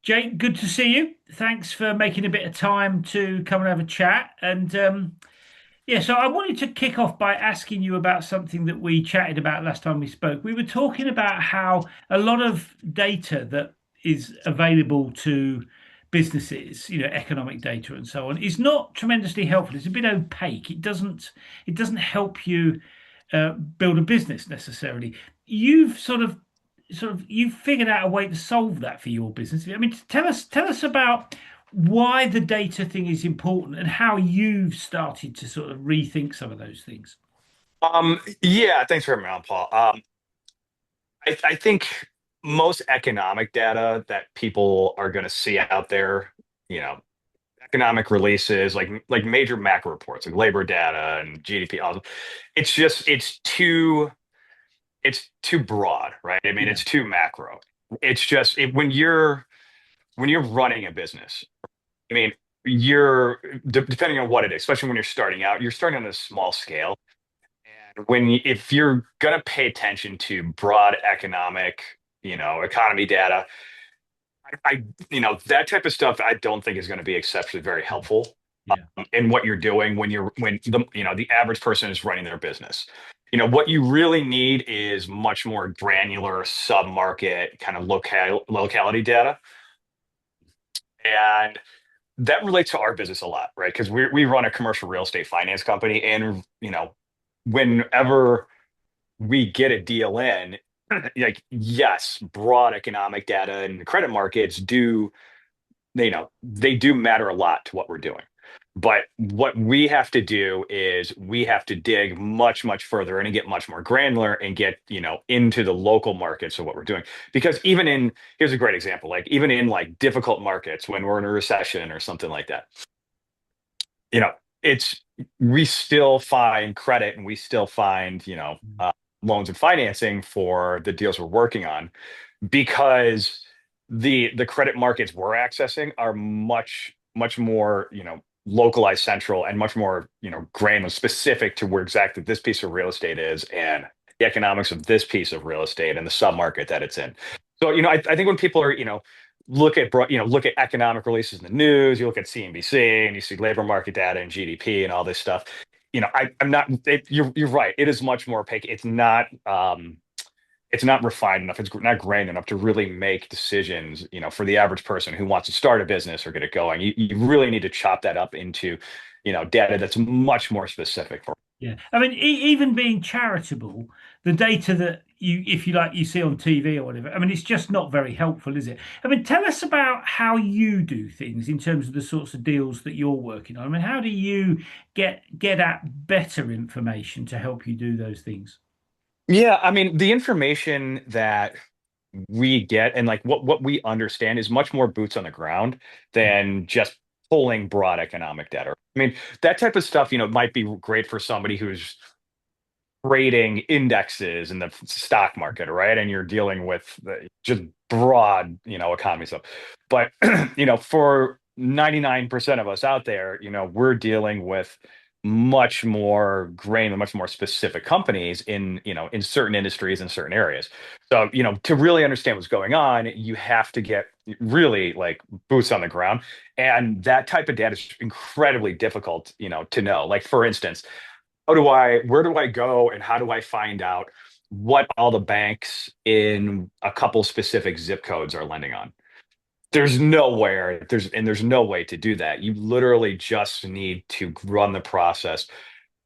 Jake, good to see you. Thanks for making a bit of time to come and have a chat. So I wanted to kick off by asking you about something that we chatted about last time we spoke. We were talking about how a lot of data that is available to businesses, economic data and so on, is not tremendously helpful. It's a bit opaque. It doesn't help you build a business necessarily. You've you've figured out a way to solve that for your business. I mean, tell us about why the data thing is important and how you've started to sort of rethink some of those things. Yeah, thanks for having me on, Paul. I think most economic data that people are going to see out there, you know, economic releases, like major macro reports, like labor data and GDP, it's too broad, right? I mean, Yeah, it's too macro. When you're running a business, I mean, depending on what it is, especially when you're starting out, you're starting on a small scale. If you're going to pay attention to broad economic, economy data, that type of stuff, I don't think is going to be exceptionally very helpful yeah, in what you're doing when the average person is running their business. What you really need is much more granular sub-market kind of locality data. And that relates to our business a lot, right? Because we run a commercial real estate finance company, and whenever we get a deal in, like, yes, broad economic data and credit markets they do matter a lot to what we're doing. But what we have to do is we have to dig much, much further and get much more granular and get, into the local markets of what we're doing. Because here's a great example, like even in like difficult markets when we're in a recession or something like that, you know, it's we still find credit and we still find, loans and financing for the deals we're working on because the credit markets we're accessing are much much more localized, central, and much more granular, specific to where exactly this piece of real estate is and the economics of this piece of real estate and the submarket that it's in. So I think when people are look at economic releases in the news, you look at CNBC and you see labor market data and GDP and all this stuff. I'm not. You're right. It is much more opaque. It's not refined enough. It's not grained enough to really make decisions, for the average person who wants to start a business or get it going. You really need to chop that up into, data that's much more specific for. yeah. I mean, even being charitable, the data that if you like, you see on TV or whatever. I mean, it's just not very helpful, is it? I mean, tell us about how you do things in terms of the sorts of deals that you're working on. I mean, how do you get at better information to help you do those things? Yeah, I mean, the information that we get and like what we understand is much more boots on the ground than just pulling broad economic data. I mean, that type of stuff, might be great for somebody who's trading indexes in the stock market, right? And you're dealing with just broad, economy stuff. But, for 99% of us out there, we're dealing with much more grain and much more specific companies in certain industries and certain areas. So, to really understand what's going on, you have to get really like boots on the ground. And that type of data is incredibly difficult, to know. Like, for instance, where do I go and how do I find out what all the banks in a couple specific zip codes are lending on? There's no way to do that. You literally just need to run the process,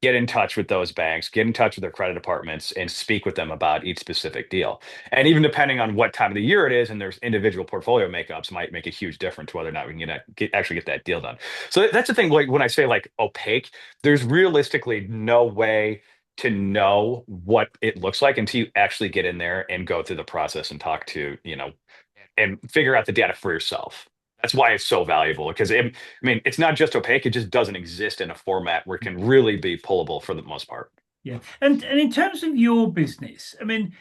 get in touch with those banks, get in touch with their credit departments, and speak with them about each specific deal. And even depending on what time of the year it is, and there's individual portfolio makeups might make a huge difference to whether or not we can actually get that deal done. So that's the thing. Like when I say like opaque, there's realistically no way to know what it looks like until you actually get in there and go through the process and talk to, and figure out the data for yourself. That's why it's so valuable because I mean, it's not just opaque, it just doesn't exist in a format where it can really be pullable for the most part. Yeah. And in terms of your business, I mean,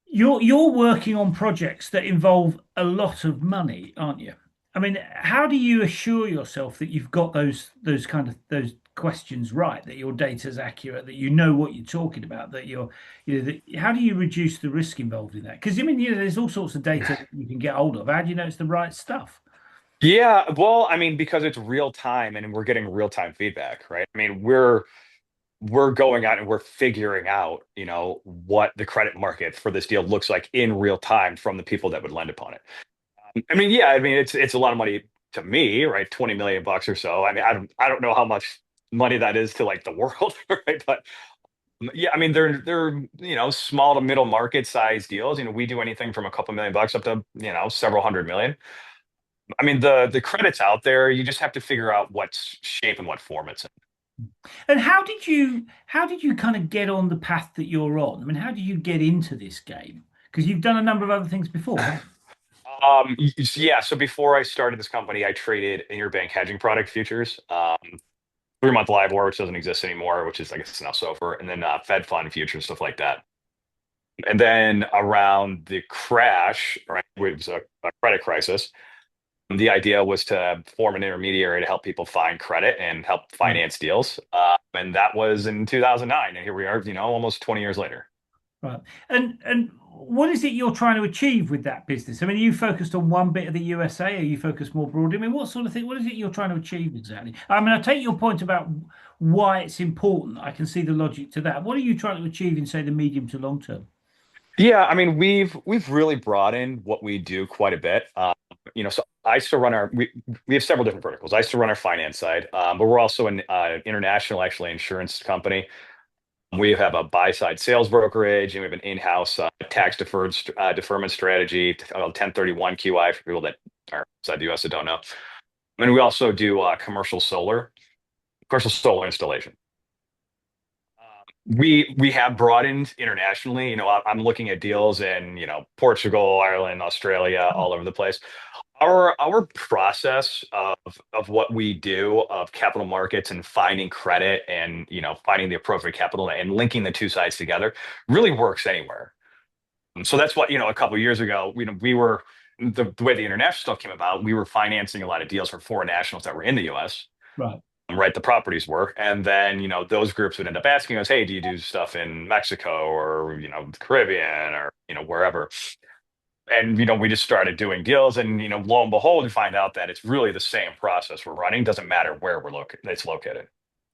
you're working on projects that involve a lot of money, aren't you? I mean, how do you assure yourself that you've got those kind of those questions right, that your data is accurate, that you know what you're talking about, that how do you reduce the risk involved in that? Because I mean, there's all sorts of data that you can get hold of. How do you know it's the right stuff? Yeah, well, I mean, because it's real time and we're getting real time feedback, right? I mean, we're going out and we're figuring out, what the credit market for this deal looks like in real time from the people that would lend upon it. I mean, yeah, I mean, it's a lot of money to me, right? 20 million bucks or so. I mean, I don't know how much money that is to like the world, right? But yeah, I mean, they're small to middle market size deals. We do anything from a couple million bucks up to several hundred million. I mean, the credit's out there. You just have to figure out what shape and what form it's in. And how did you kind of get on the path that you're on? I mean, how did you get into this game? Because you've done a number of other things before, haven't Yeah. So before I started this company, I traded interbank hedging product futures, 3-month LIBOR, which doesn't exist anymore, which is I guess now SOFR, and then Fed fund futures, stuff like that. And then around the crash, right, which was a credit crisis, the idea was to form an intermediary to help people find credit and help you? finance deals. And that was in 2009. And here we are, almost 20 years later. Right. And what is it you're trying to achieve with that business? I mean, are you focused on one bit of the USA? Are you focused more broadly? I mean, what sort of thing, what is it you're trying to achieve exactly? I mean, I take your point about why it's important. I can see the logic to that. What are you trying to achieve in, say, the medium to long term? Yeah, I mean, we've really broadened what we do quite a bit. So I still run we have several different verticals. I still run our finance side, but we're also an international, actually, insurance company. We have a buy side sales brokerage, and we have an in-house tax deferment strategy, 1031 QI for people that are outside the US that don't know. And we also do commercial solar installation. We have broadened internationally. I'm looking at deals in Portugal, Ireland, Australia, all over the place. Our process of what we do of capital markets and finding credit and finding the appropriate capital and linking the two sides together really works anywhere. And so that's what a couple of years ago we were the way the international stuff came about. We were financing a lot of deals for foreign nationals that were in the U.S. Right. Right, the properties were, and then those groups would end up asking us, "Hey, do you do stuff in Mexico or the Caribbean or wherever?" And we just started doing deals, and lo and behold, we find out that it's really the same process we're running. Doesn't matter where it's located.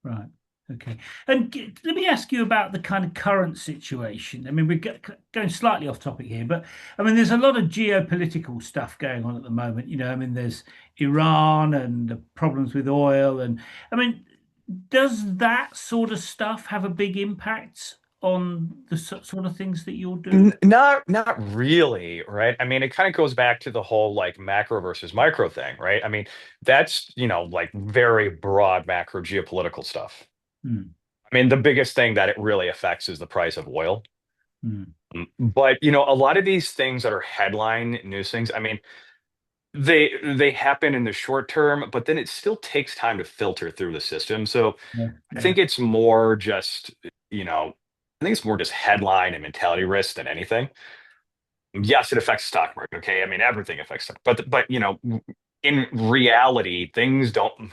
Right. Okay. And let me ask you about the kind of current situation. I mean, going slightly off topic here, but I mean, there's a lot of geopolitical stuff going on at the moment. I mean, there's Iran and the problems with oil. And I mean, does that sort of stuff have a big impact on the sort of things that you're doing? Not really, right? I mean, it kind of goes back to the whole like macro versus micro thing, right? I mean, that's like very broad macro geopolitical stuff. Hmm. I mean, the biggest thing that it really affects is the price of oil. Hmm. But a lot of these things that are headline news things, I mean, they happen in the short term, but then it still takes time to filter through the system. So Yeah. I Yeah. think it's more just, I think it's more just headline and mentality risk than anything. Yes, it affects the stock market. Okay, I mean everything affects stock, but in reality, things don't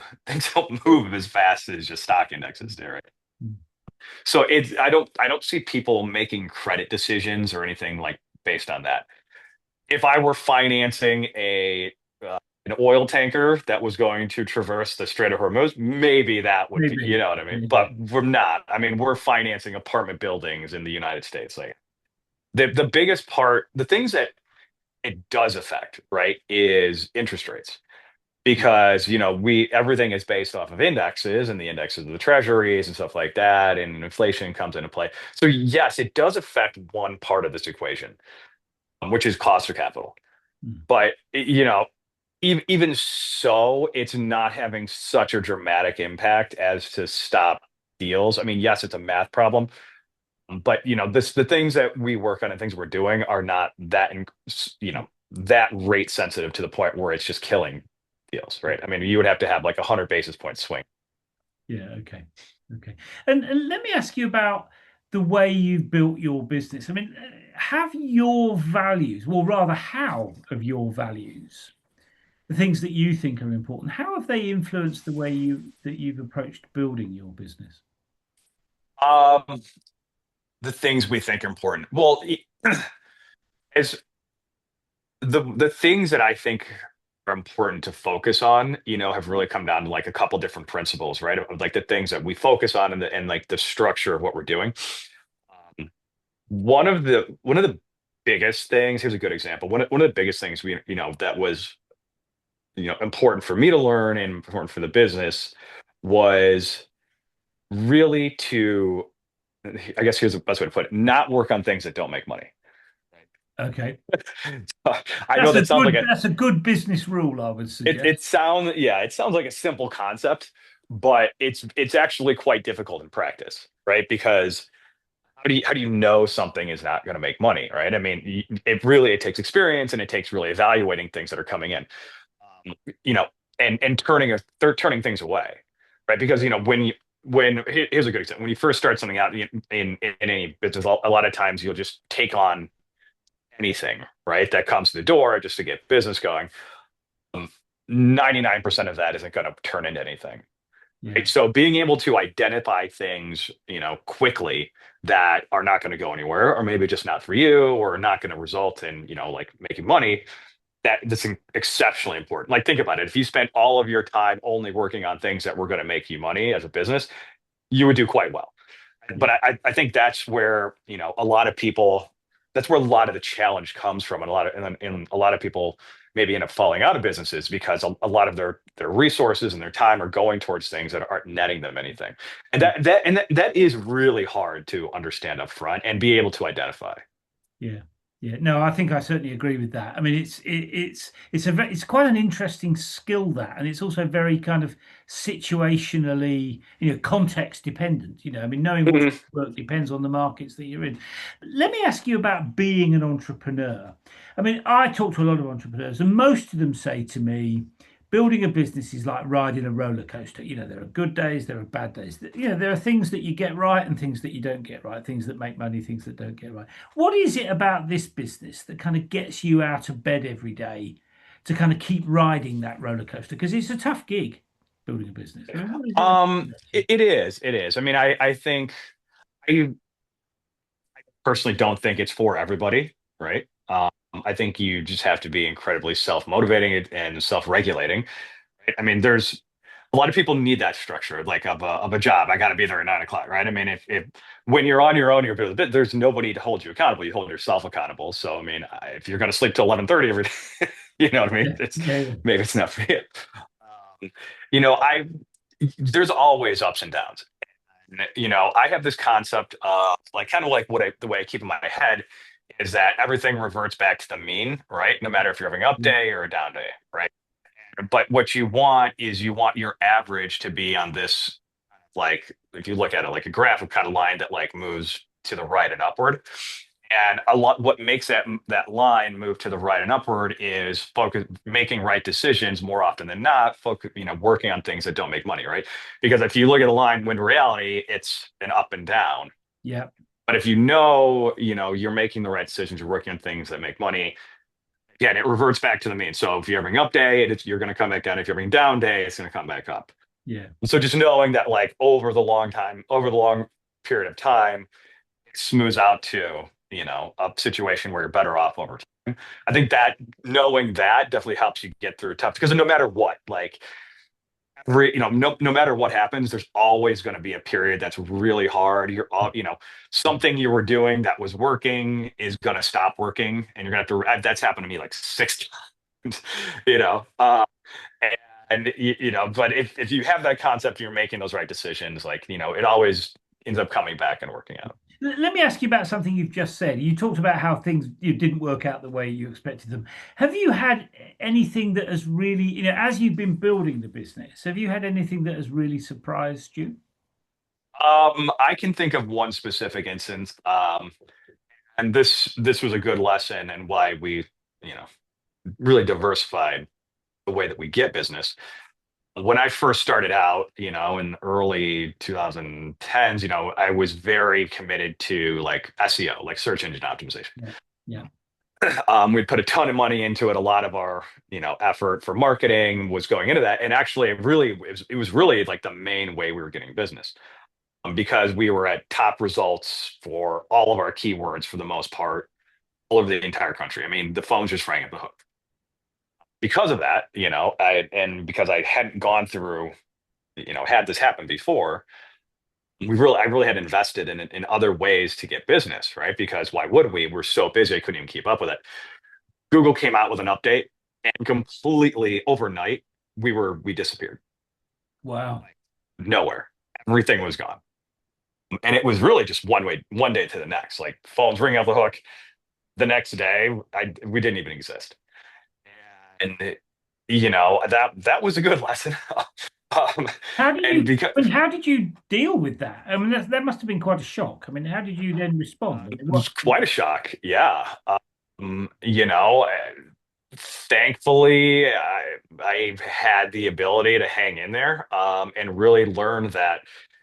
move as fast as just stock indexes do, right? Hmm. So I don't see people making credit decisions or anything like based on that. If I were financing an oil tanker that was going to traverse the Strait of Hormuz, maybe that would be, you Maybe. know what I mean? But Maybe. we're not. I mean, we're financing apartment buildings in the United States. Like the biggest part, the things that it does affect, right, is interest rates. Because, we everything is based off of indexes and the indexes of the treasuries and stuff like that, and inflation comes into play. So yes, it does affect one part of this equation, which is cost of capital. Hmm. But even so, it's not having such a dramatic impact as to stop deals. I mean, yes, it's a math problem, but the things that we work on and things we're doing are not that rate sensitive to the point where it's just killing deals, right? I mean, you would have to have like 100 basis point swing. Yeah, okay. Okay. And let me ask you about the way you've built your business. I mean, have your values, or rather, how have your values the things that you think are important, how have they influenced the way you've approached building your business? Um, the things we think are important. Well, as the things that I think are important to focus on, have really come down to like a couple different principles, right? Of like the things that we focus on and like the structure of what we're doing. Um, one of the biggest things, here's a good example. One of the biggest things that was, important for me to learn and important for the business was really to, I guess here's the best way to put it, not work on things that don't make money. Okay. I know that sounds like That's a good business rule, I would it suggest. it sounds yeah, it sounds like a simple concept, but it's actually quite difficult in practice, right? Because how do you know something is not going to make money, right? I mean, it takes experience and it takes really evaluating things that are coming in, um, you know, and they're turning things away, right? Because here's a good example. When you first start something out in any business, a lot of times you'll just take on anything, right? That comes to the door just to get business going. 99% of that isn't going to turn into anything. Yeah. Right? So being able to identify things, quickly that are not going to go anywhere, or maybe just not for you, or not going to result in, like making money, that's exceptionally important. Like think about it. If you spent all of your time only working on things that were going to make you money as a business, you would do quite well. But Yeah. I think that's where, a lot of people, that's where a lot of the challenge comes from. And a lot of people maybe end up falling out of businesses because a lot of their resources and their time are going towards things that aren't netting them anything. And Yeah. that is really hard to understand up front and be able to identify. Yeah, yeah. No, I think I certainly agree with that. I mean, it's quite an interesting skill that, and it's also very kind of situationally, context dependent. I mean, knowing what's Mhm. work depends on the markets that you're in. Let me ask you about being an entrepreneur. I mean, I talk to a lot of entrepreneurs, and most of them say to me, building a business is like riding a roller coaster. There are good days, there are bad days. There are things that you get right and things that you don't get right, things that make money, things that don't get right. What is it about this business that kind of gets you out of bed every day to kind of keep riding that roller coaster? Because it's a tough gig building a business. I mean, what is it about It, it? it is. It is. I mean, I think I personally don't think it's for everybody, right? I think you just have to be incredibly self-motivating and self-regulating. Right? I mean, there's a lot of people need that structure, like of a job. I got to be there at 9 o'clock, right? I mean, if when you're on your own, there's nobody to hold you accountable. You hold yourself accountable. So, I mean, if you're going to sleep till 11:30 every day, you know what I mean? Yeah, yeah, Maybe it's not for you. Um, you know, I there's always ups and downs. I have this concept of like kind of like the way I keep in my head is that everything reverts back to the mean, right? No matter if you're having an up yeah, day or a down day, right? But what you want is you want your average to be on this, like if you look at it like a graph, kind of line that like moves to the right and upward. And a lot what makes that line move to the right and upward is focus making right decisions more often than not, focus, working on things that don't make money, right? Because if you look at a line when in reality it's an up and down. yeah, But if you're making the right decisions, you're working on things that make money, again, it reverts back to the mean. So if you're having an up day, you're going to come back down. If you're having a down day, it's going to come back up. yeah, So just knowing that, like over the long period of time, it smooths out to a situation where you're better off over time. I think that knowing that definitely helps you get through tough because no matter what, like no matter what happens, there's always going to be a period that's really hard. Something you were doing that was working is going to stop working, and you're going to have to. That's happened to me like six times, you know. But if you have that concept, you're making those right decisions. Like it always ends up coming back and working out. Let me ask you about something you've just said. You talked about how things you didn't work out the way you expected them. Have you had anything that has really, as you've been building the business, have you had anything that has really surprised you? I can think of one specific instance, and this was a good lesson and why we, you know, really diversified the way that we get business. When I first started out, in early 2010s, I was very committed to like SEO, like search engine optimization. Yeah, yeah, We'd put a ton of money into it. A lot of our, effort for marketing was going into that. And actually, it was really like the main way we were getting business, because we were at top results for all of our keywords for the most part, all over the entire country. I mean, the phones just rang at the hook. Because of that, and because I hadn't gone through, had this happen before, I really had invested in other ways to get business, right? Because why would we? We're so busy, I couldn't even keep up with it. Google came out with an update, and completely overnight, we disappeared. Wow. Nowhere. Everything was gone. And it was really just one day to the next. Like phones ring off the hook. The next day, we didn't even exist. And that was a good lesson. um, How do and you, because I mean, how did you deal with that? I mean, that must have been quite a shock. I mean, how did you then respond? I it mean, what? was quite a shock. Yeah. Thankfully, I've had the ability to hang in there, and really learn that,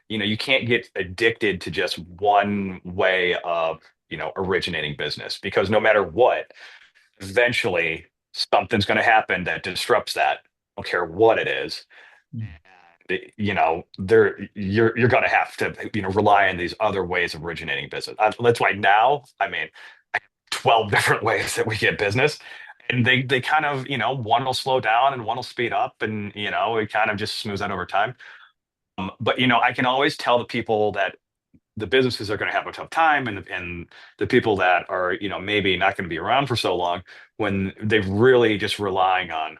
you can't get addicted to just one way of, originating business, because no matter what, eventually something's going to happen that disrupts that. I don't care what it is. You're going to have to, rely on these other ways of originating business. That's why now, I mean, 12 different ways that we get business, and they kind of, one will slow down and one will speed up, and it kind of just smooths out over time. But I can always tell the people that the businesses are going to have a tough time, and the people that are, maybe not going to be around for so long, when they're really just relying on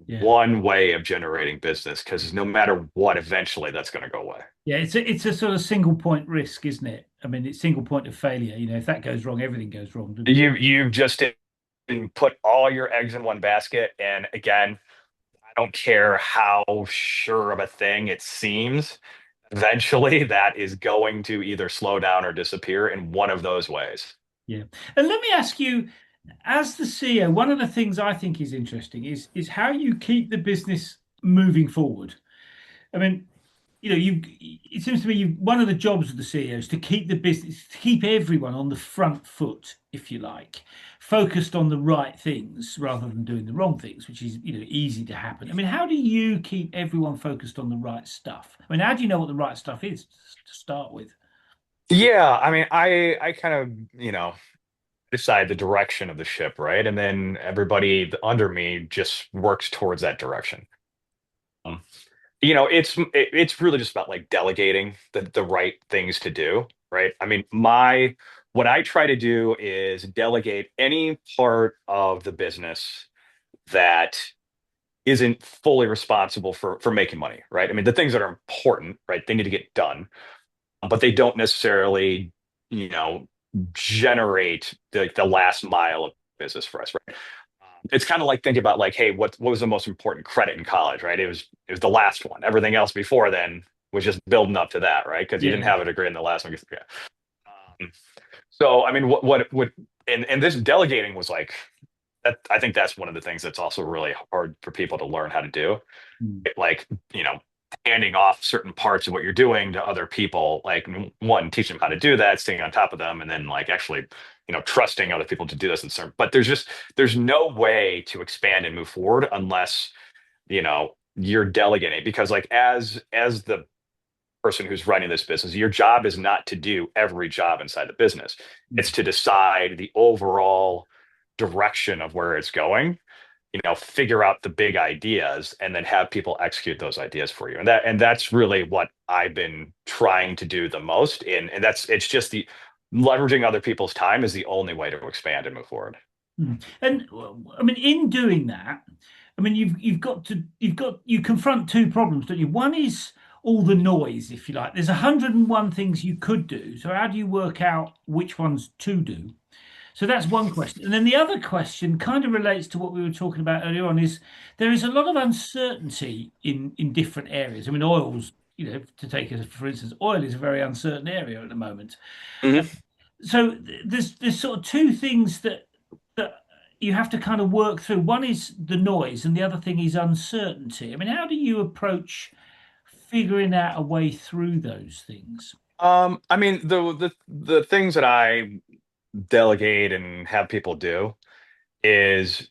Yeah. one way of generating business, because no matter what, eventually that's going to go away. Yeah, it's a sort of single point risk, isn't it? I mean, it's single point of failure. You know, if that goes wrong, everything goes wrong, doesn't it? You've just put all your eggs in one basket, and again, I don't care how sure of a thing it seems, eventually that is going to either slow down or disappear in one of those ways. Yeah. And let me ask you, as the CEO, one of the things I think is interesting is how you keep the business moving forward. I mean, it seems to me one of the jobs of the CEO is to keep the business, to keep everyone on the front foot, if you like, focused on the right things rather than doing the wrong things, which is, easy to happen. I mean, how do you keep everyone focused on the right stuff? I mean, how do you know what the right stuff is to start with? Yeah, I mean, I kind of, decide the direction of the ship, right? And then everybody under me just works towards that direction. Um, it's really just about like delegating the right things to do, right? I mean, my what I try to do is delegate any part of the business that isn't fully responsible for making money, right? I mean, the things that are important, right? They need to get done, but they don't necessarily, you know, generate the last mile of business for us, right? It's kind of like thinking about like, hey, what was the most important credit in college, right? It was the last one. Everything else before then was just building up to that, right? Because you didn't Yeah. have a degree in the last one. Yeah. So I mean, and this delegating was like that. I think that's one of the things that's also really hard for people to learn how to do. Mm. Like, handing off certain parts of what you're doing to other people, like one, teach them how to do that, staying on top of them, and then like actually, trusting other people to do this and certain. But there's no way to expand and move forward unless, you're delegating, because like as the person who's running this business, your job is not to do every job inside the business. It's Mm. to decide the overall direction of where it's going, figure out the big ideas, and then have people execute those ideas for you. And that's really what I've been trying to do the most. And it's just the leveraging other people's time is the only way to expand and move forward. Mm. And I mean, in doing that, I mean, you confront two problems, don't you? One is all the noise, if you like. There's 101 things you could do. So how do you work out which ones to do? So that's one question. And then the other question kind of relates to what we were talking about earlier on is there is a lot of uncertainty in different areas. I mean, oils, to take as for instance, oil is a very uncertain area at the moment. Mhm. So there's sort of two things that you have to kind of work through. One is the noise, and the other thing is uncertainty. I mean, how do you approach figuring out a way through those things? I mean, the things that I delegate and have people do. is,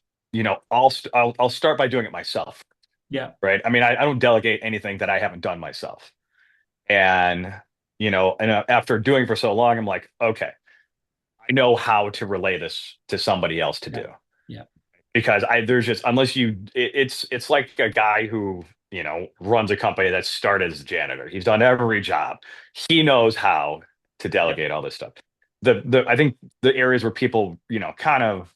I'll start by doing it myself, Yeah. right? I mean, I don't delegate anything that I haven't done myself. And, after doing it for so long, I'm like, okay, I know how to relay this to somebody else to Yeah. do. Yeah. Because there's just, it's like a guy who, runs a company that started as a janitor. He's done every job. He knows how to Yeah. delegate all this stuff. I think the areas where people, kind of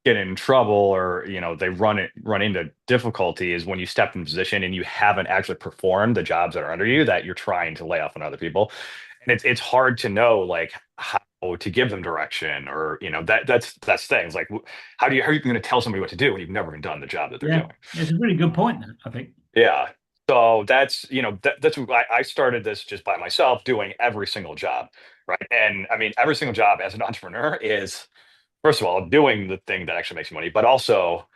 get in trouble, or, they run into difficulty, is when you step in position and you haven't actually performed the jobs that are under you that you're trying to lay off on other people. And it's hard to know, like, how to give them direction, or, that's things like, how are you going to tell somebody what to do when you've never even done the job that they're Yeah. doing? It's a really good point, I think. Yeah. So that's what I started this just by myself, doing every single job. Right. And I mean, every single job as an entrepreneur is, first of all, doing the thing that actually makes you money, but also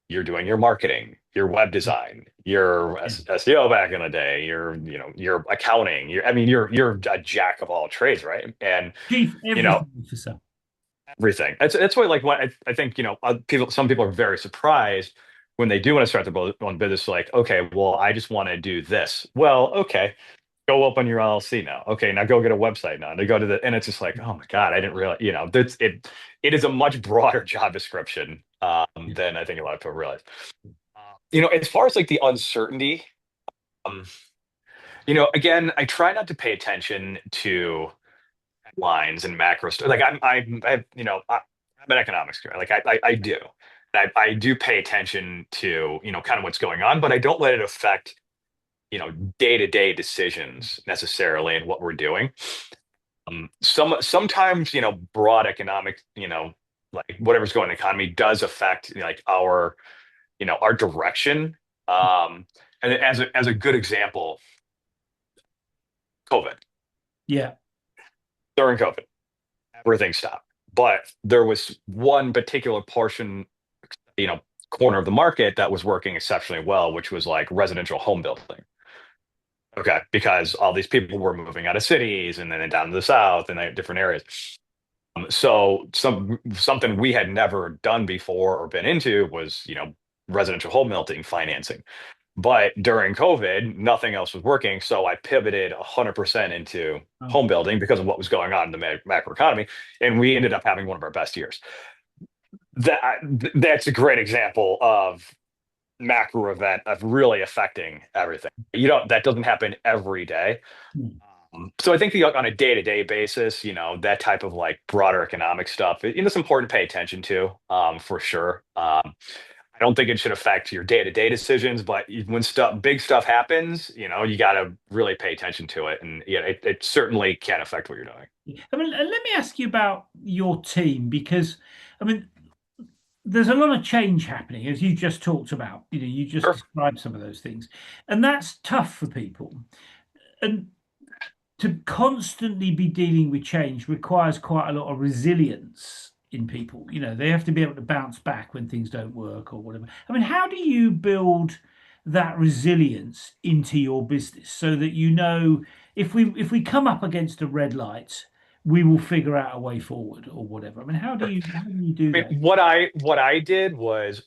you're doing your marketing, your web design, your Yeah. SEO back in the day, your accounting. You're a jack of all trades, right? And Chief you know, Everything Officer. everything. That's why, like, what I think, some people are very surprised when they do want to start their own business. Like, okay, well, I just want to do this. Well, okay, go open your LLC now. Okay, now go get a website now. And they go to and it's just like, oh my God, I didn't realize, that's it. It is a much broader job description, Yeah. than I think a lot of people realize. As far as like the uncertainty, um, again, I try not to pay attention to lines and macro stuff. Like I'm an economics guy. Like I do. I do pay attention to, kind of what's going on, but I don't let it affect, day-to-day decisions necessarily and what we're doing. Sometimes, broad economic, like whatever's going on in the economy does affect, like, our direction. Um, and as a good example, COVID. Yeah. During COVID, everything stopped. But there was one particular portion, you know, corner of the market that was working exceptionally well, which was like residential home building. Okay, because all these people were moving out of cities and then down to the south and different areas. So something we had never done before or been into was, residential home building financing. But during COVID, nothing else was working. So I pivoted 100% into Oh, home building because of what was going on in the macro economy. And we ended up having one of our best years. That's a great example of macro event of really affecting everything. That doesn't happen every day. hmm. So I think on a day-to-day basis, that type of like broader economic stuff, it's important to pay attention to, for sure. I don't think it should affect your day-to-day decisions, but when big stuff happens, you got to really pay attention to it. And yeah, it certainly can affect what you're doing. I mean, let me ask you about your team because, I mean, there's a lot of change happening, as you just talked about. You just Sure. described some of those things, and that's tough for people. And to constantly be dealing with change requires quite a lot of resilience in people. They have to be able to bounce back when things don't work or whatever. I mean, how do you build that resilience into your business so that if we come up against a red light, we will figure out a way forward or whatever. I mean, how do you do I that? mean, what I did was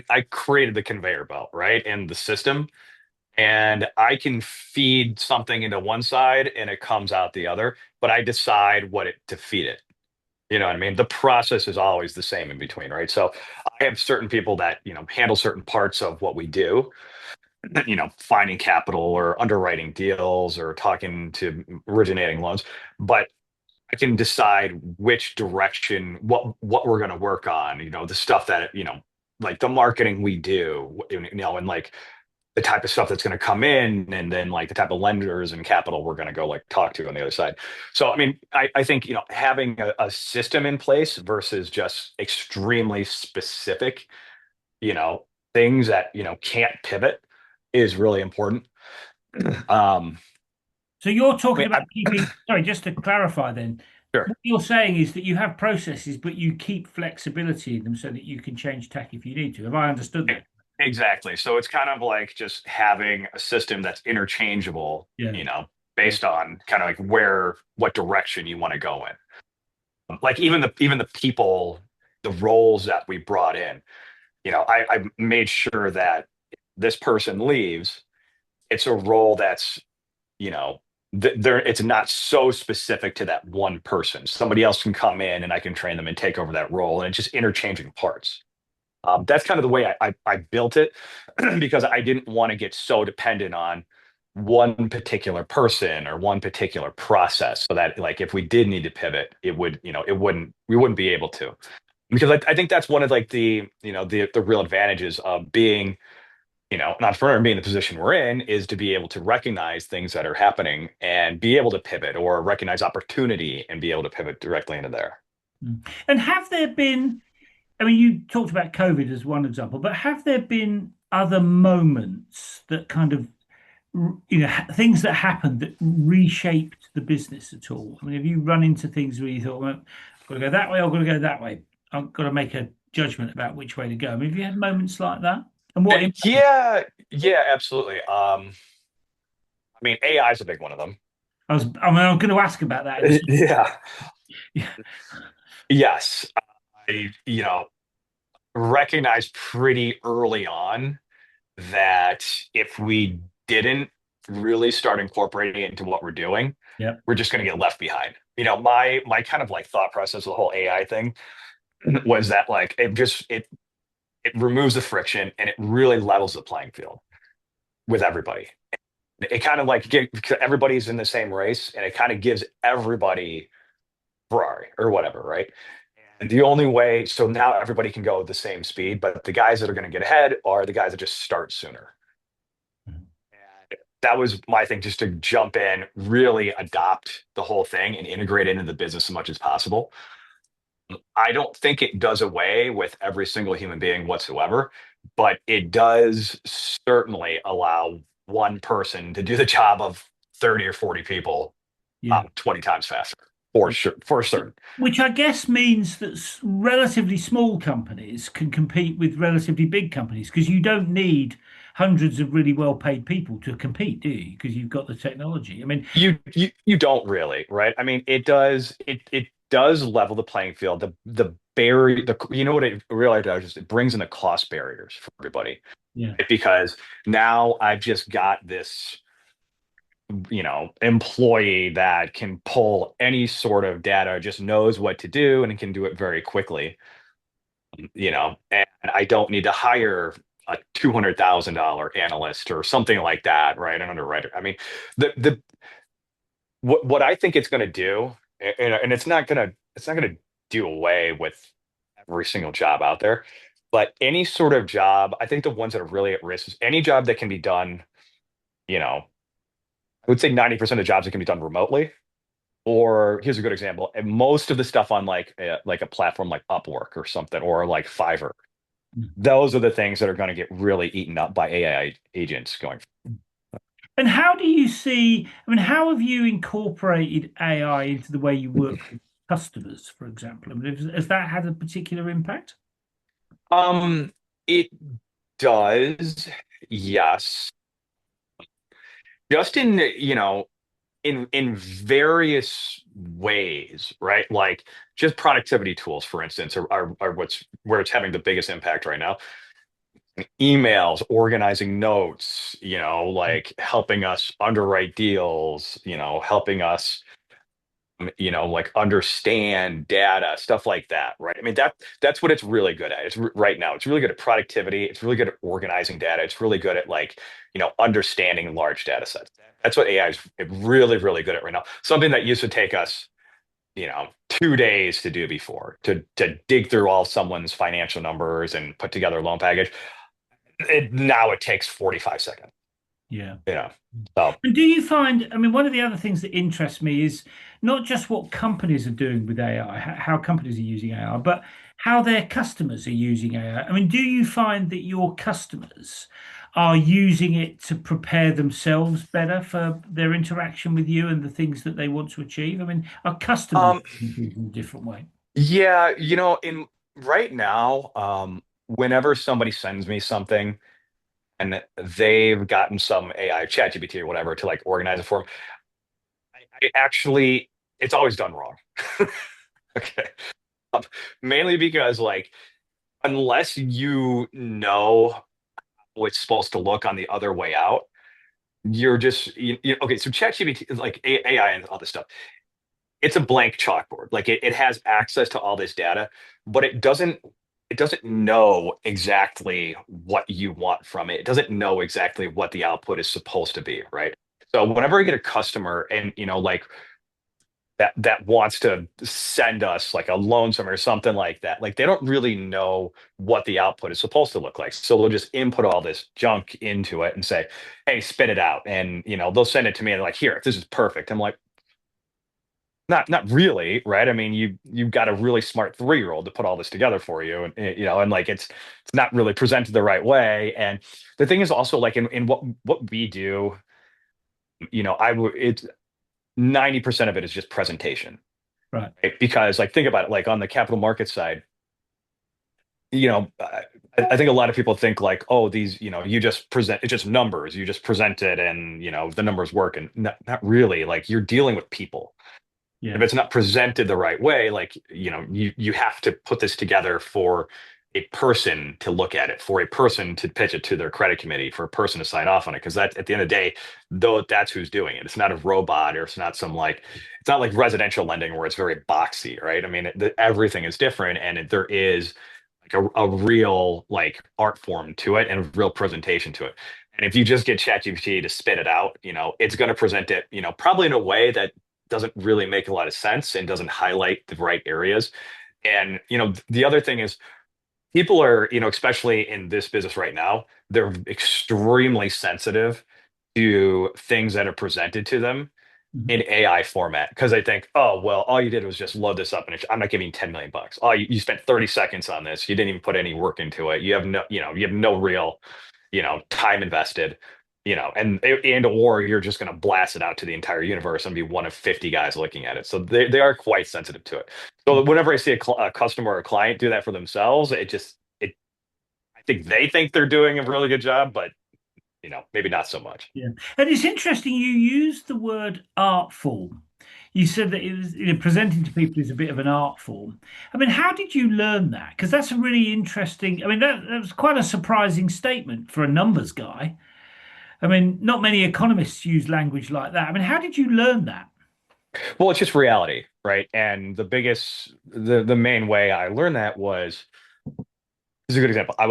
I created the conveyor belt, right? And the system. And I can feed something into one side and it comes out the other, but I decide to feed it. You know what I mean? The process is always the same in between, right? So I have certain people that, handle certain parts of what we do, finding capital or underwriting deals or talking to originating loans. But I can decide which direction, what we're going to work on, the stuff that, like the marketing we do, and like the type of stuff that's going to come in, and then like the type of lenders and capital we're going to go like talk to on the other side. So I mean, I think, having a system in place versus just extremely specific, you know things that, can't pivot, is really important. um So you're I talking mean, about keeping, sorry, just to clarify then, sure. what you're saying is that you have processes, but you keep flexibility in them so that you can change tack if you need to. Have I understood that? Exactly. So it's kind of like just having a system that's interchangeable, Yeah. Yeah. based on kind of like what direction you want to go in. Like even the people, the roles that we brought in. I made sure that this person leaves, it's a role that's, you know, there it's not so specific to that one person. Somebody else can come in and I can train them and take over that role, and it's just interchanging parts. That's kind of the way I built it because I didn't want to get so dependent on one particular person or one particular process, so that like if we did need to pivot, it would, it wouldn't we wouldn't be able to. Because I think that's one of like the real advantages of being, an entrepreneur and being in the position we're in, is to be able to recognize things that are happening and be able to pivot, or recognize opportunity and be able to pivot directly into there. Mm. And have there been, I mean, you talked about COVID as one example, but have there been other moments that kind of, things that happened that reshaped the business at all? I mean, have you run into things where you thought, well, I've got to go that way, I've got to go that way. I've got to make a judgment about which way to go. I mean, have you had moments like that? And what impact? Yeah, yeah, absolutely. I mean, AI is a big one of them. I'm going to ask about that in a second. Yeah. Yeah. Yes. I, recognized pretty early on that if we didn't really start incorporating it into what we're doing, Yeah. we're just going to get left behind. My kind of like thought process of the whole AI thing was that like it removes the friction and it really levels the playing field with everybody. It kind of like everybody's in the same race, and it kind of gives everybody Ferrari or whatever, right? And the only way, so now everybody can go at the same speed, but the guys that are going to get ahead are the guys that just start sooner. And that was my thing, just to jump in, really adopt the whole thing and integrate it into the business as much as possible. I don't think it does away with every single human being whatsoever, but it does certainly allow one person to do the job of 30 or 40 people Yeah. 20 times faster, for sure, for certain. Which I guess means that relatively small companies can compete with relatively big companies because you don't need hundreds of really well-paid people to compete, do you? Because you've got the technology. I mean, You don't really, right? I mean, it does level the playing field. The barrier, what it really does is it brings in the cost barriers for everybody, yeah, right? Because now I've just got this, employee that can pull any sort of data, just knows what to do, and it can do it very quickly, and I don't need to hire a $200,000 analyst or something like that, right? An underwriter. I mean, the what I think it's going to do, and it's not going to do away with every single job out there, but any sort of job, I think the ones that are really at risk is any job that can be done, I would say 90% of jobs that can be done remotely. Or here's a good example, and most of the stuff on like a platform like Upwork or something, or like Fiverr, those are the things that are going to get really eaten up by AI agents going. and how do you see? I mean, how have you incorporated AI into the way you work with customers, for example? I mean, has that had a particular impact? It does, yes. Just in various ways, right? Like just productivity tools, for instance, are where it's having the biggest impact right now. Emails, organizing notes, like helping us underwrite deals, helping us, like understand data, stuff like that, right? I mean, that's what it's really good at. Right now, it's really good at productivity. It's really good at organizing data. It's really good at like, understanding large data sets. That's what AI is really, really good at right now. Something that used to take us, 2 days to do before, to dig through all someone's financial numbers and put together a loan package. Now it takes 45 seconds. Yeah. You know, so And do you find, I mean, one of the other things that interests me is not just what companies are doing with AI, how companies are using AI, but how their customers are using AI. I mean, do you find that your customers are using it to prepare themselves better for their interaction with you and the things that they want to achieve? I mean, are customers um, using it in a different way? yeah, in right now, whenever somebody sends me something and they've gotten some AI, ChatGPT or whatever, to like organize it for them, I actually, it's always done wrong. Okay. Mainly because like unless you know how it's supposed to look on the other way out, you're just okay. So ChatGPT, like AI and all this stuff, it's a blank chalkboard. Like it has access to all this data, but it doesn't know exactly what you want from it. It doesn't know exactly what the output is supposed to be, right? So whenever I get a customer and like that wants to send us like a loan sum or something like that, like they don't really know what the output is supposed to look like. So they'll just input all this junk into it and say, "Hey, spit it out." And they'll send it to me and they're like, "Here, this is perfect." I'm like, not really, right? I mean, you've got a really smart 3-year-old to put all this together for you, and like it's not really presented the right way. And the thing is also like in what we do, it's 90% of it is just presentation, Right. right? Because like think about it, like on the capital market side, I think a lot of people think like, oh, these, you just present, it's just numbers, you just present it and the numbers work, and not really. Like you're dealing with people. If Yeah. it's not presented the right way, like, you have to put this together for a person to look at it, for a person to pitch it to their credit committee, for a person to sign off on it. Because that at the end of the day, though, that's who's doing it. It's not a robot, or it's not like residential lending where it's very boxy, right? I mean, everything is different, and there is like a real like art form to it and a real presentation to it. And if you just get ChatGPT to spit it out, it's going to present it, probably in a way that doesn't really make a lot of sense and doesn't highlight the right areas. And the other thing is people are, especially in this business right now, they're extremely sensitive to things that are presented to them Mhm. in AI format because they think, oh, well, all you did was just load this up and I'm not giving you 10 million bucks. Oh, you spent 30 seconds on this. You didn't even put any work into it. You have no real, time invested, and or you're just going to blast it out to the entire universe and be one of 50 guys looking at it. So they are quite sensitive to it. So whenever I see a customer or a client do that for themselves, I think they think they're doing a really good job, but maybe not so much. Yeah. And it's interesting you used the word art form. You said that it was, presenting to people is a bit of an art form. I mean, how did you learn that? Because that's a really interesting, I mean, that was quite a surprising statement for a numbers guy. I mean, not many economists use language like that. I mean, how did you learn that? Well, it's just reality, right? And the main way I learned that was, this is a good example. I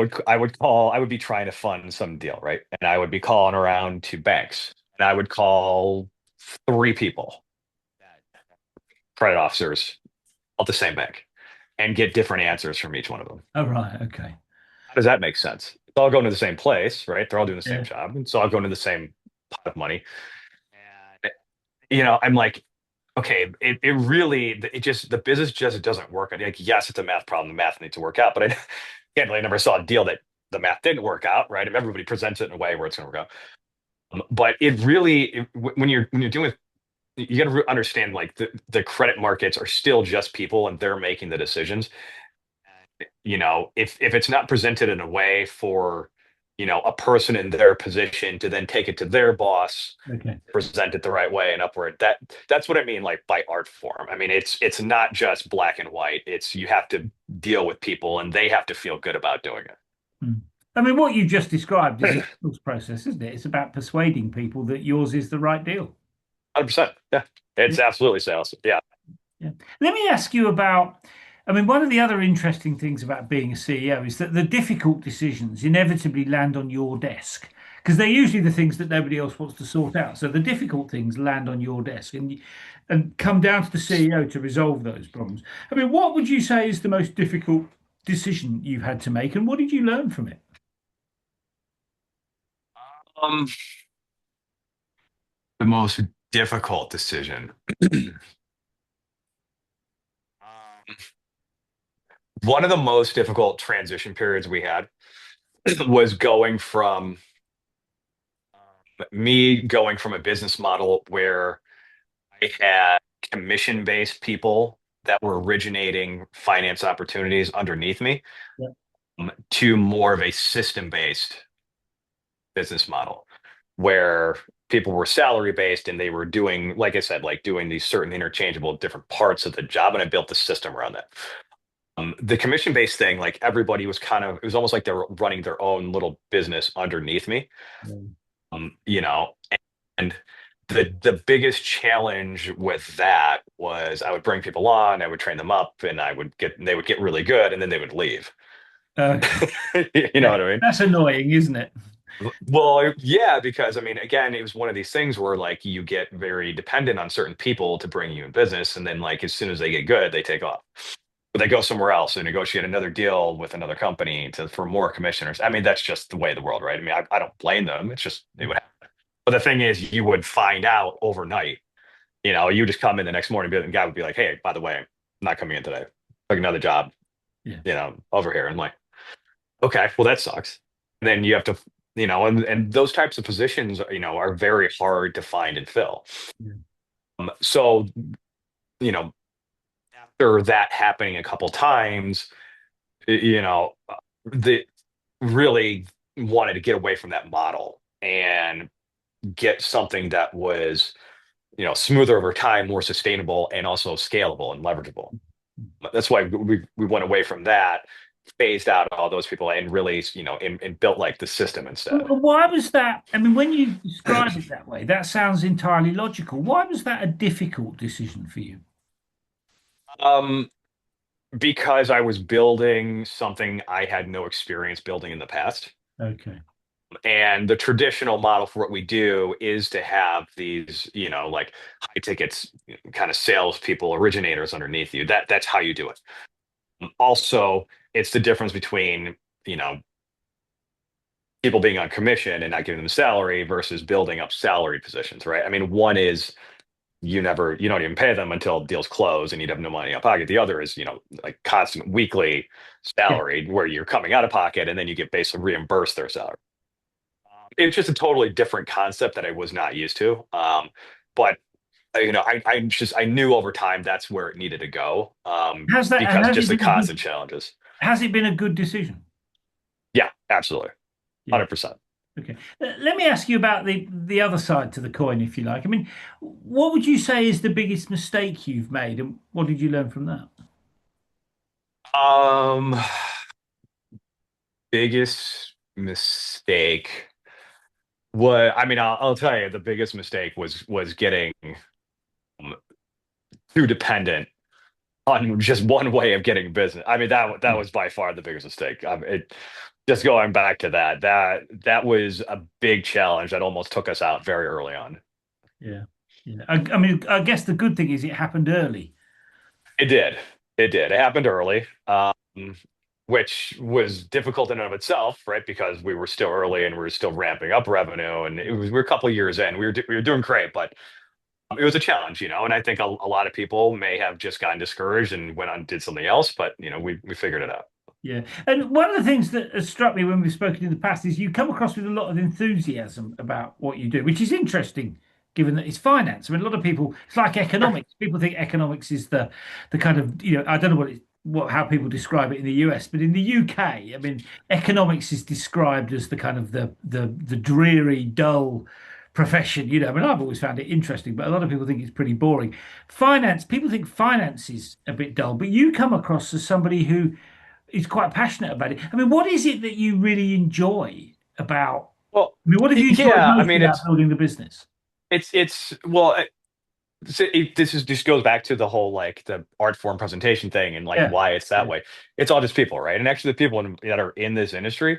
would be trying to fund some deal, right? And I would be calling around to banks, and I would call 3 people, credit officers at the same bank, and get different answers from each one of them. Oh, right. Okay. How does that make sense? It's all going to the same place, right? They're all doing the same Yeah. job, and so I'll go into the same pot of money. And I'm like, okay, it really, the business just doesn't work. Like, yes, it's a math problem. The math needs to work out, but I can't really never saw a deal that the math didn't work out, right? If everybody presents it in a way where it's going to work out. But it really, when you're doing with, you got to understand like the credit markets are still just people and they're making the decisions. If it's not presented in a way for, a person in their position to then take it to their boss, Okay. present it the right way and upward. That's what I mean, like by art form. I mean, it's not just black and white. It's you have to deal with people and they have to feel good about doing it. Hmm. I mean, what you just described is a sales process, isn't it? It's about persuading people that yours is the right deal. 100%. Yeah. It's absolutely sales. Yeah. Yeah. Let me ask you about, I mean, one of the other interesting things about being a CEO is that the difficult decisions inevitably land on your desk because they're usually the things that nobody else wants to sort out. So the difficult things land on your desk and come down to the CEO to resolve those problems. I mean, what would you say is the most difficult decision you've had to make, and what did you learn from it? Um, the most difficult decision. Um, One of the most difficult transition periods we had was me going from a business model where I had commission-based people that were originating finance opportunities underneath me, Yeah. to more of a system-based business model where people were salary-based and they were doing, like I said, like doing these certain interchangeable different parts of the job, and I built the system around that. The commission-based thing, like everybody was kind of, it was almost like they were running their own little business underneath me. Mm. You know, and the biggest challenge with that was I would bring people on, I would train them up, and they would get really good, and then they would leave. Okay. You know Yeah. what I mean? That's annoying, isn't it? Well, yeah, because I mean, again, it was one of these things where like you get very dependent on certain people to bring you in business, and then like as soon as they get good, they take off. But they go somewhere else and negotiate another deal with another company for more commissioners. I mean, that's just the way of the world, right? I mean, I don't blame them. It's just it would happen. But the thing is, you would find out overnight. You just come in the next morning, and the guy would be like, "Hey, by the way, I'm not coming in today. Like another job, Yeah. over here." And like, okay, well that sucks. And then you have to, and those types of positions, are very hard to find and fill. Yeah. So, you know, after that happening a couple times, the really wanted to get away from that model and get something that was, smoother over time, more sustainable, and also scalable and leverageable. That's why we went away from that, phased out all those people, and really, and built like the system instead. Why was that? I mean, when you describe it that way, that sounds entirely logical. Why was that a difficult decision for you? Um, because I was building something I had no experience building in the past. Okay. And the traditional model for what we do is to have these, like high tickets kind of salespeople, originators underneath you. That's how you do it. Also, it's the difference between, you know, people being on commission and not giving them salary versus building up salary positions, right? I mean, one is you don't even pay them until deals close and you'd have no money out of pocket. The other is, like constant weekly Yeah. salary where you're coming out of pocket and then you get basically reimbursed their salary. It's just a totally different concept that I was not used to. But I knew over time that's where it needed to go. Has that, and Because just the constant challenges. has it been a good decision? Yeah, absolutely. Yeah. 100%. Okay. Let me ask you about the other side to the coin, if you like. I mean, what would you say is the biggest mistake you've made, and what did you learn from that? Um, Biggest mistake. I mean, I'll tell you, the biggest mistake was getting um, too dependent on just one way of getting business. I mean, that was by far the biggest mistake. Just going back to that was a big challenge that almost took us out very early on. Yeah. Yeah. I mean, I guess the good thing is it happened early. It did. It did. It happened early, which was difficult in and of itself, right? Because we were still early and we were still ramping up revenue, and we were a couple of years in. We were doing great, but it was a challenge, And I think a lot of people may have just gotten discouraged and went on and did something else, but we figured it out. Yeah. And one of the things that has struck me when we've spoken in the past is you come across with a lot of enthusiasm about what you do, which is interesting given that it's finance. I mean, a lot of people, it's like economics. People think economics is the kind of, I don't know how people describe it in the US, but in the UK, I mean, economics is described as the kind of the dreary, dull profession. I mean, I've always found it interesting, but a lot of people think it's pretty boring. Finance, people think finance is a bit dull, but you come across as somebody who is quite passionate about it. I mean, what is it that you really enjoy about? Well, I mean, what have you enjoyed yeah, I most mean, about building the business? it's well, this is just goes back to the whole like the art form presentation thing and like Yeah, why it's that yeah, way. It's all just people, right? And actually, the people that are in this industry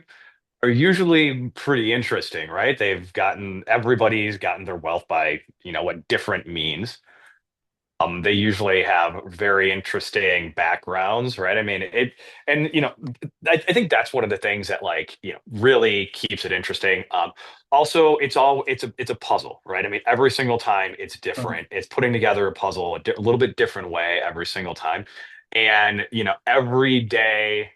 are usually pretty interesting, right? Everybody's gotten their wealth by, what different means. They usually have very interesting backgrounds, right? I mean, and I think that's one of the things that like, really keeps it interesting. Also, it's a puzzle, right? I mean, every single time it's right. different. It's putting together a puzzle a little bit different way every single time. And, every day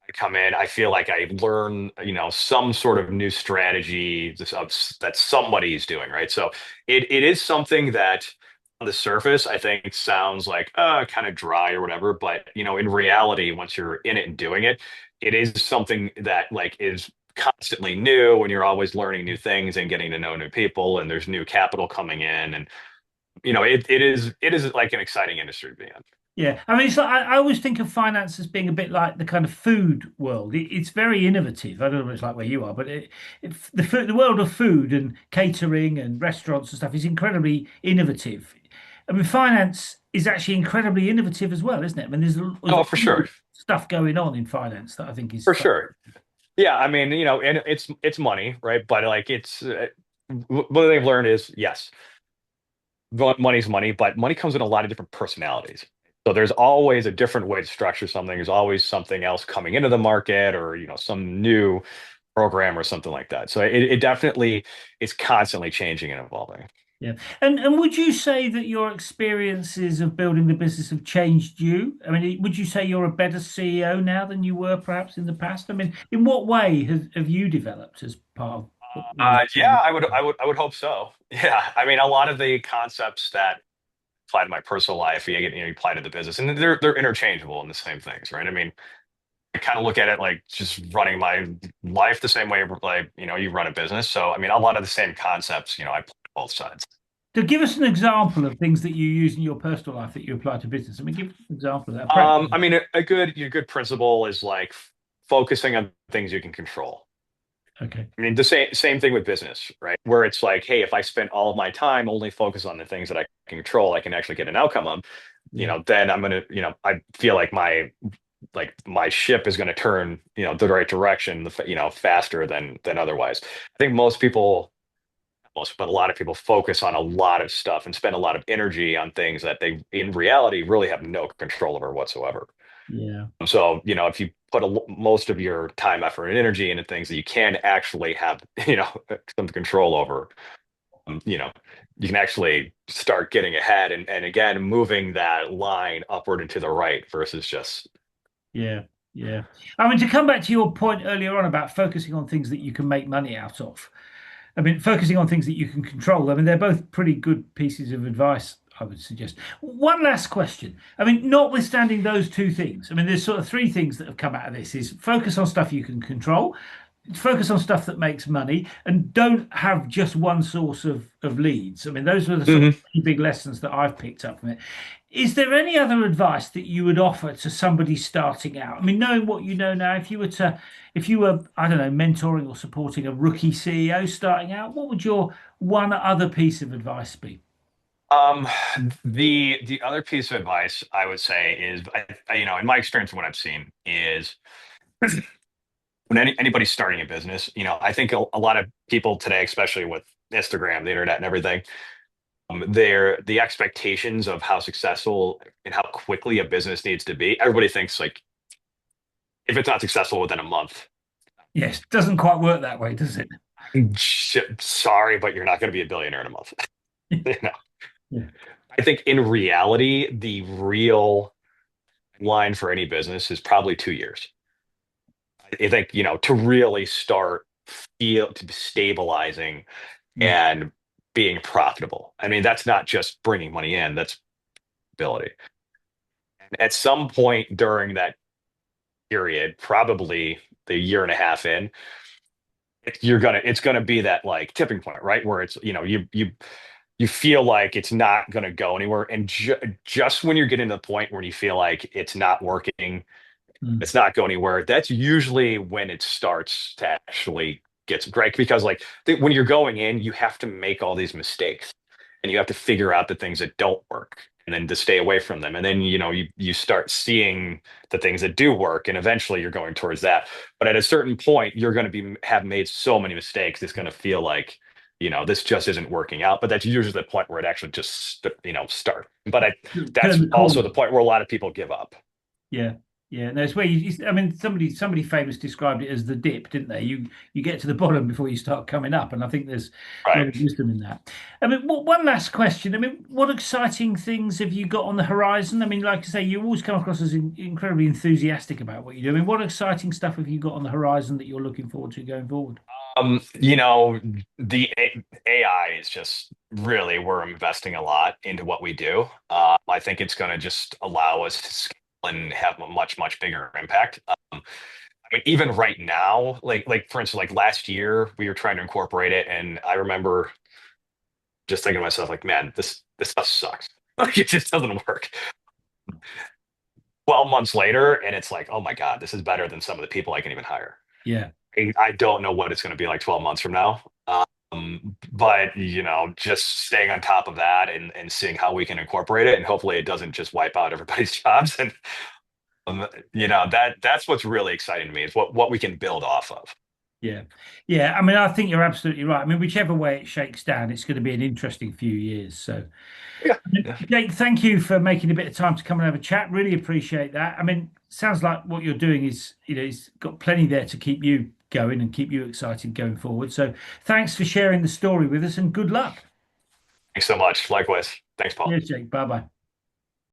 I come in, I feel like I learn, some sort of new strategy that somebody's doing, right? So it is something that on the surface, I think sounds like kind of dry or whatever, but in reality, once you're in it and doing it, it is something that like is constantly new and you're always learning new things and getting to know new people and there's new capital coming in and it is like an exciting industry to be in. Yeah, I mean, it's like I always think of finance as being a bit like the kind of food world. It's very innovative. I don't know what it's like where you are, but the world of food and catering and restaurants and stuff is incredibly innovative. I mean, finance is actually incredibly innovative as well, isn't it? I mean, there's Oh, all for sorts sure. of stuff going on in finance that I think is For fun. sure. Yeah, I mean, and it's money, right? But like it's what they've learned is yes, money's money, but money comes in a lot of different personalities. So there's always a different way to structure something. There's always something else coming into the market, or some new program or something like that. So it definitely is constantly changing and evolving. Yeah. And would you say that your experiences of building the business have changed you? I mean, would you say you're a better CEO now than you were perhaps in the past? I mean, in what way have you developed as part of all this Yeah, change? I would hope so. Yeah, I mean, a lot of the concepts that apply to my personal life, you apply to the business, and they're interchangeable in the same things, right? I mean, I kind of look at it like just running my life the same way, like you run a business. So, I mean, a lot of the same concepts, I apply to both sides. So give us an example of things that you use in your personal life that you apply to business. I mean, give us an example of that. Practice. I mean, a good principle is like focusing on things you can control. Okay. I mean, the same thing with business, right? Where it's like, hey, if I spend all of my time only focus on the things that I can control, I can actually get an outcome on, Yeah. then I'm gonna, I feel like my ship is gonna turn, the right direction, faster than otherwise. I think but a lot of people focus on a lot of stuff and spend a lot of energy on things that they, in reality, really have no control over whatsoever. Yeah. So, if you put most of your time, effort, and energy into things that you can actually have, some control over, um, you know, you can actually start getting ahead and again, moving that line upward and to the right versus just, Yeah. Yeah. I mean, to come back to your point earlier on about focusing on things that you can make money out of. I mean, focusing on things that you can control. I mean, they're both pretty good pieces of advice, I would suggest. One last question. I mean, notwithstanding those two things, I mean, there's sort of three things that have come out of this is focus on stuff you can control, focus on stuff that makes money, and don't have just one source of leads. I mean, those are the sort of Mhm. big lessons that I've picked up from it. Is there any other advice that you would offer to somebody starting out? I mean, knowing what you know now, if you were, I don't know, mentoring or supporting a rookie CEO starting out, what would your one other piece of advice be? Um, the other piece of advice I would say is, in my experience, what I've seen is when anybody's starting a business, I think a lot of people today, especially with Instagram, the internet, and everything, the expectations of how successful and how quickly a business needs to be. Everybody thinks like if it's not successful within a month, Yes, doesn't quite work that way, does it? sorry, but you're not going to be a billionaire in a month. You know, Yeah. I think in reality, the real line for any business is probably 2 years. I think, to really start feel to be stabilizing Mm, and being profitable. I mean, that's not just bringing money in, that's ability. At some point during that period, probably the year and a half in, it's gonna be that like tipping point, right? Where it's, you feel like it's not gonna go anywhere. And just when you're getting to the point where you feel like it's not working, mm, it's not going anywhere, that's usually when it starts to actually get great. Because like when you're going in, you have to make all these mistakes and you have to figure out the things that don't work and then to stay away from them. And then, you start seeing the things that do work and eventually you're going towards that. But at a certain point, you're going to have made so many mistakes. It's going to feel like, this just isn't working out. But that's usually the point where it actually just, start. But turn that's the also corner. the point where a lot of people give up. Yeah, yeah. No, it's where I mean, somebody famous described it as the dip, didn't they? You get to the bottom before you start coming up, and I think there's a lot Right. of wisdom in that. I mean, one last question. I mean, what exciting things have you got on the horizon? I mean, like I say, you always come across as incredibly enthusiastic about what you do. I mean, what exciting stuff have you got on the horizon that you're looking forward to going forward? The AI is just really, we're investing a lot into what we do. I think it's going to just allow us to scale and have a much, much bigger impact. I mean, even right now, like for instance, like last year, we were trying to incorporate it, and I remember just thinking to myself, like, man, this stuff sucks. Like, it just doesn't work. 12 months later, and it's like, oh my God, this is better than some of the people I can even hire. Yeah. I don't know what it's going to be like 12 months from now. But just staying on top of that and seeing how we can incorporate it, and hopefully it doesn't just wipe out everybody's jobs. And that's what's really exciting to me is what we can build off of. Yeah. Yeah. I mean, I think you're absolutely right. I mean, whichever way it shakes down, it's going to be an interesting few years. So, Yeah, yeah. Jake, thank you for making a bit of time to come and have a chat. Really appreciate that. I mean, sounds like what you're doing is, it's got plenty there to keep you going and keep you excited going forward. So, thanks for sharing the story with us and good luck. Thanks so much. Likewise. Thanks, Paul. Cheers, Jake. Bye bye.